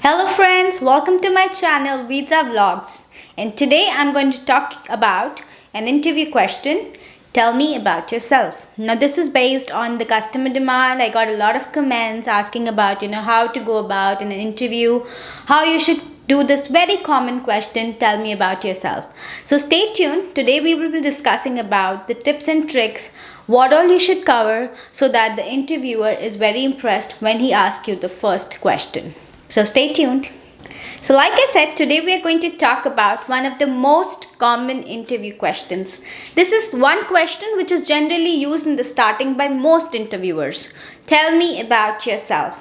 Hello friends, welcome to my channel Visa Vlogs, and today I'm going to talk about an interview question. Tell me about yourself. Now this is based on the customer demand. I got a lot of comments asking about how to go about in an interview, how you should do this very common question, tell me about yourself. So stay tuned. Today we will be discussing about the tips and tricks, what all you should cover so that the interviewer is very impressed when he asks you the first question. So stay tuned. So like I said, today we are going to talk about one of the most common interview questions. This is one question which is generally used in the starting by most interviewers. Tell me about yourself.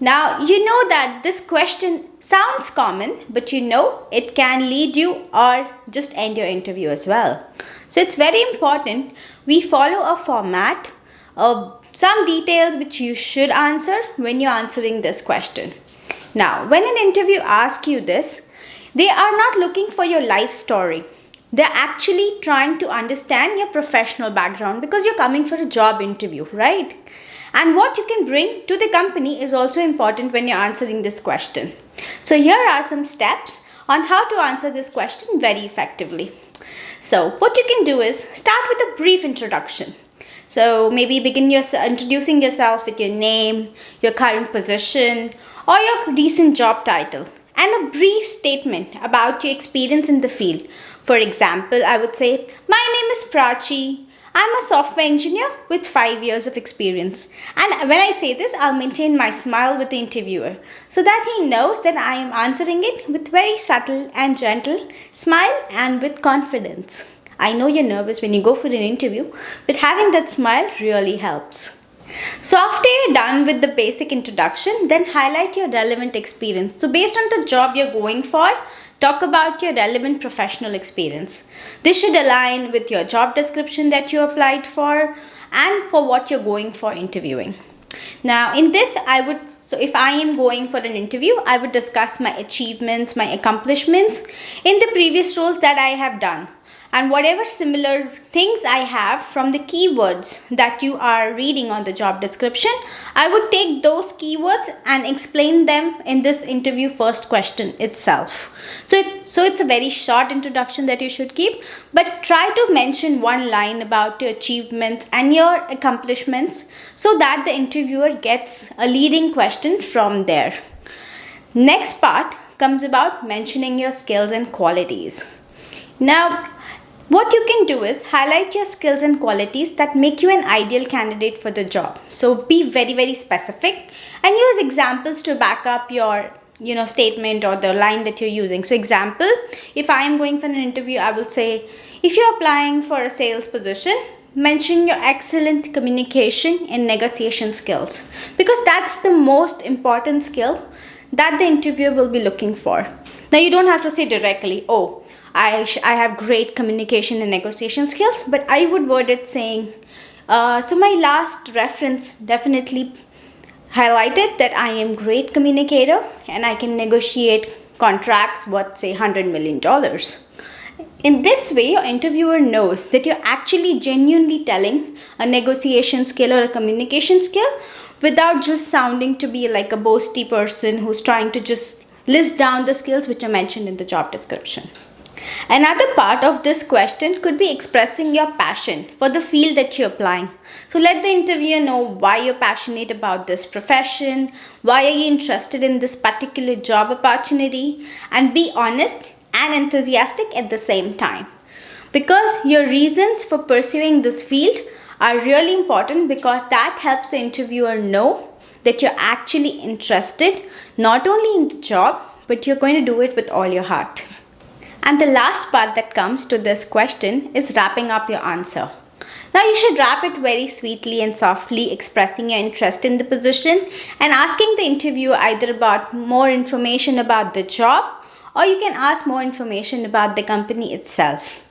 Now, you know that this question sounds common, but it can lead you or just end your interview as well. So it's very important we follow a format of some details which you should answer when you're answering this question. Now, when an interview asks you this, they are not looking for your life story. They're actually trying to understand your professional background because you're coming for a job interview, right? And what you can bring to the company is also important when you're answering this question. So here are some steps on how to answer this question very effectively. So what you can do is start with a brief introduction. So maybe begin introducing yourself with your name, your current position, or your recent job title, and a brief statement about your experience in the field. For example, I would say, my name is Prachi. I'm a software engineer with 5 years of experience. And when I say this, I'll maintain my smile with the interviewer so that he knows that I am answering it with very subtle and gentle smile and with confidence. I know you're nervous when you go for an interview, but having that smile really helps. So after you're done with the basic introduction, then highlight your relevant experience. So based on the job you're going for, talk about your relevant professional experience. This should align with your job description that you applied for and for what you're going for interviewing. Now in this, if I am going for an interview, I would discuss my achievements, my accomplishments in the previous roles that I have done. And whatever similar things I have from the keywords that you are reading on the job description, I would take those keywords and explain them in this interview first question itself. So it's a very short introduction that you should keep, but try to mention one line about your achievements and your accomplishments so that the interviewer gets a leading question from there. Next part comes about mentioning your skills and qualities. Now, what you can do is highlight your skills and qualities that make you an ideal candidate for the job. So be very, very specific and use examples to back up your statement or the line that you're using. So example, if I am going for an interview, I will say, if you're applying for a sales position, mention your excellent communication and negotiation skills because that's the most important skill that the interviewer will be looking for. Now you don't have to say directly, oh, I have great communication and negotiation skills, but I would word it saying, so my last reference definitely highlighted that I am great communicator and I can negotiate contracts worth say $100 million. In this way, your interviewer knows that you're actually genuinely telling a negotiation skill or a communication skill without just sounding to be like a boasty person who's trying to just list down the skills which are mentioned in the job description. Another part of this question could be expressing your passion for the field that you're applying. So let the interviewer know why you're passionate about this profession, why are you interested in this particular job opportunity, and be honest and enthusiastic at the same time. Because your reasons for pursuing this field are really important because that helps the interviewer know that you're actually interested not only in the job, but you're going to do it with all your heart. And the last part that comes to this question is wrapping up your answer. Now you should wrap it very sweetly and softly, expressing your interest in the position and asking the interviewer either about more information about the job or you can ask more information about the company itself.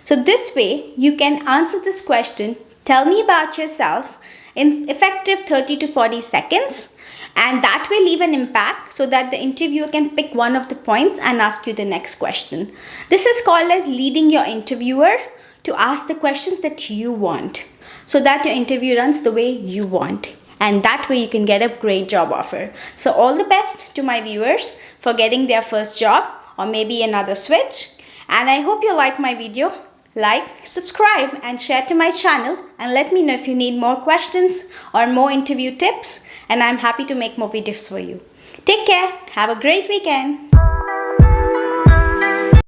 So this way you can answer this question, tell me about yourself, in effective 30 to 40 seconds. And that will leave an impact so that the interviewer can pick one of the points and ask you the next question. This is called as leading your interviewer to ask the questions that you want so that your interview runs the way you want. and that way you can get a great job offer. So all the best to my viewers for getting their first job or maybe another switch. And I hope you like my video. Like, subscribe and share to my channel, and let me know if you need more questions or more interview tips, and I'm happy to make more videos for you. Take care. Have a great weekend.